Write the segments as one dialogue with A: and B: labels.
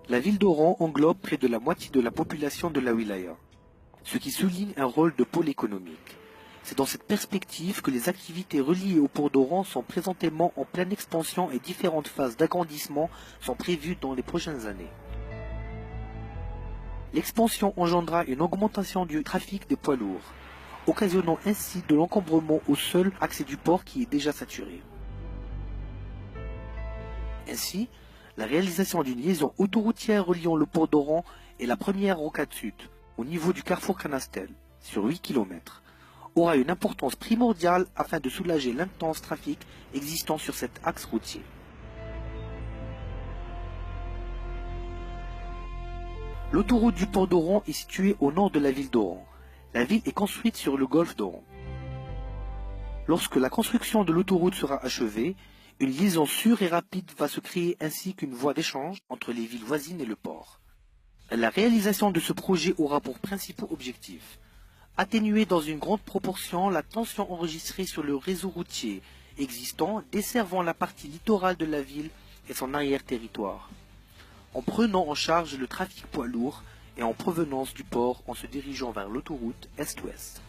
A: La ville d'Oran englobe près de la moitié de la population de la wilaya, ce qui souligne un rôle de pôle économique. C'est dans cette perspective que les activités reliées au port d'Oran sont présentement en pleine expansion et différentes phases d'agrandissement sont prévues dans les prochaines années. L'expansion engendra une augmentation du trafic des poids lourds, occasionnant ainsi de l'encombrement au seul accès du port qui est déjà saturé. Ainsi, la réalisation d'une liaison autoroutière reliant le port d'Oran est la première rocade sud, au niveau du carrefour Canastel, sur 8 km, aura une importance primordiale afin de soulager l'intense trafic existant sur cet axe routier. L'autoroute du port d'Oran est située au nord de la ville d'Oran. La ville est construite sur le golfe d'Oran. Lorsque la construction de l'autoroute sera achevée, une liaison sûre et rapide va se créer ainsi qu'une voie d'échange entre les villes voisines et le port. La réalisation de ce projet aura pour principaux objectifs atténuer dans une grande proportion la tension enregistrée sur le réseau routier existant desservant la partie littorale de la ville et son arrière-territoire, en prenant en charge le trafic poids lourd et en provenance du port en se dirigeant vers l'autoroute Est-Ouest.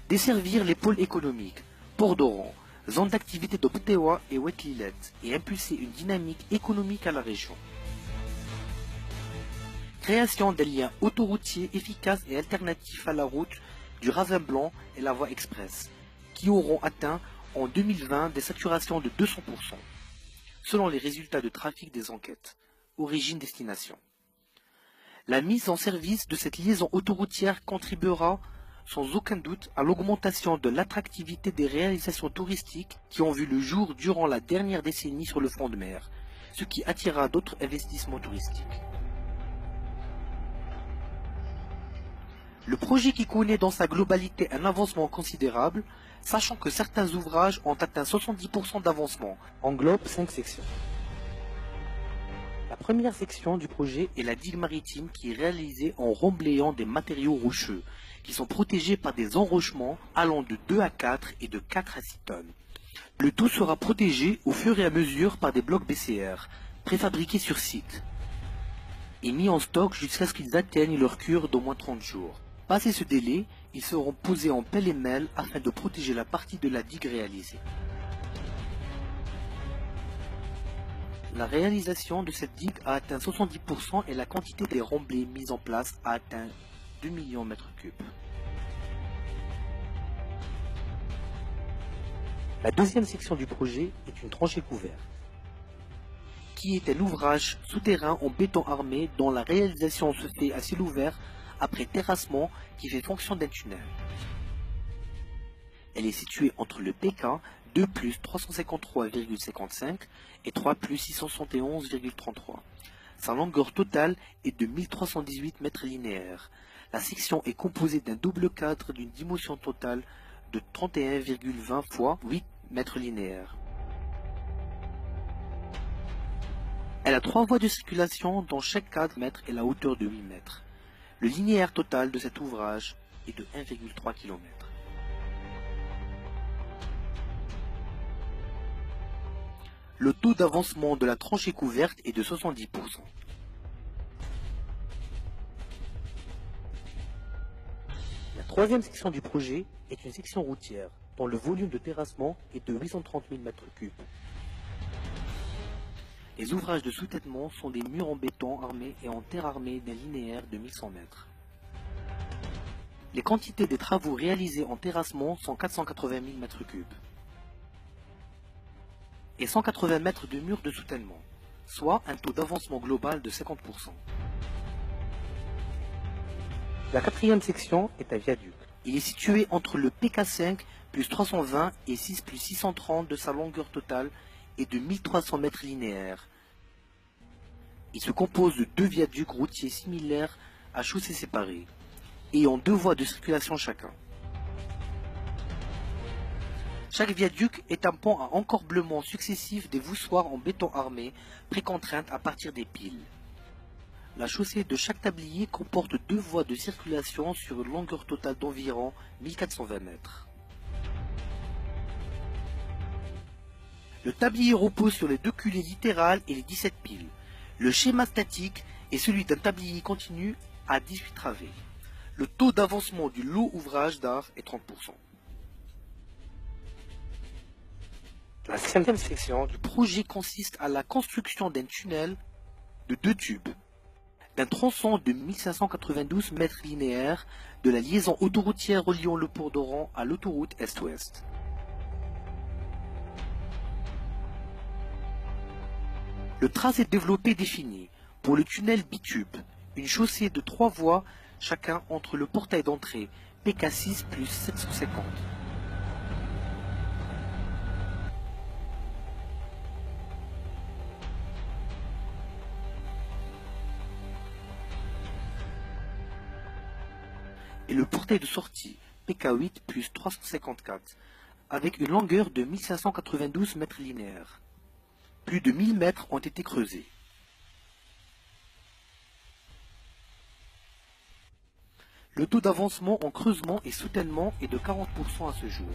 A: Desservir les pôles économiques, port d'Oran, zone d'activité de Btewa et Wetlilet et impulser une dynamique économique à la région. Création des liens autoroutiers efficaces et alternatifs à la route du Ravin Blanc et la voie express, qui auront atteint en 2020 des saturations de 200%, selon les résultats de trafic des enquêtes, origine-destination. La mise en service de cette liaison autoroutière contribuera sans aucun doute à l'augmentation de l'attractivité des réalisations touristiques qui ont vu le jour durant la dernière décennie sur le front de mer, ce qui attirera d'autres investissements touristiques. Le projet qui connaît dans sa globalité un avancement considérable, sachant que certains ouvrages ont atteint 70% d'avancement, englobe 5 sections. La première section du projet est la digue maritime qui est réalisée en remblayant des matériaux rocheux, qui sont protégés par des enrochements allant de 2 à 4 et de 4 à 6 tonnes. Le tout sera protégé au fur et à mesure par des blocs BCR, préfabriqués sur site, et mis en stock jusqu'à ce qu'ils atteignent leur cure d'au moins 30 jours. Passé ce délai, ils seront posés en pêle-et-mêle afin de protéger la partie de la digue réalisée. La réalisation de cette digue a atteint 70% et la quantité des remblais mis en place a atteint 2 millions de mètres cubes. La deuxième section du projet est une tranchée couverte, qui est un ouvrage souterrain en béton armé dont la réalisation se fait à ciel ouvert après terrassement qui fait fonction d'un tunnel. Elle est située entre le PK 2 plus 353,55 et 3 plus 671,33. Sa longueur totale est de 1318 mètres linéaires. La section est composée d'un double cadre d'une dimension totale de 31,20 fois 8 mètres linéaires. Elle a 3 voies de circulation dont chaque cadre mètre est la hauteur de 8 mètres. Le linéaire total de cet ouvrage est de 1,3 km. Le taux d'avancement de la tranchée couverte est de 70%. La troisième section du projet est une section routière dont le volume de terrassement est de 830 000 m3. Les ouvrages de soutènement sont des murs en béton armés et en terre armée d'un linéaire de 1100 mètres. Les quantités des travaux réalisés en terrassement sont 480 000 m3 et 180 mètres de murs de soutènement, soit un taux d'avancement global de 50%. La quatrième section est un viaduc. Il est situé entre le PK5 plus 320 et 6 plus 630 de sa longueur totale et de 1300 mètres linéaires. Il se compose de 2 viaducs routiers similaires à chaussées séparées, ayant 2 voies de circulation chacun. Chaque viaduc est un pont à encorblement successif des voussoirs en béton armé, précontraintes à partir des piles. La chaussée de chaque tablier comporte 2 voies de circulation sur une longueur totale d'environ 1420 mètres. Le tablier repose sur les 2 culées latérales et les 17 piles. Le schéma statique et celui d'un tablier continu à 18 travées. Le taux d'avancement du lot ouvrage d'art est 30%. La 5e section du projet consiste à la construction d'un tunnel de 2 tubes, d'un tronçon de 1592 mètres linéaires de la liaison autoroutière reliant le port d'Oran à l'autoroute Est-Ouest. Le tracé développé défini pour le tunnel bitube, une chaussée de 3 voies chacun entre le portail d'entrée PK6 plus 750. Et le portail de sortie PK8 plus 354 avec une longueur de 1592 mètres linéaires. Plus de 1000 mètres ont été creusés. Le taux d'avancement en creusement et soutènement est de 40% à ce jour.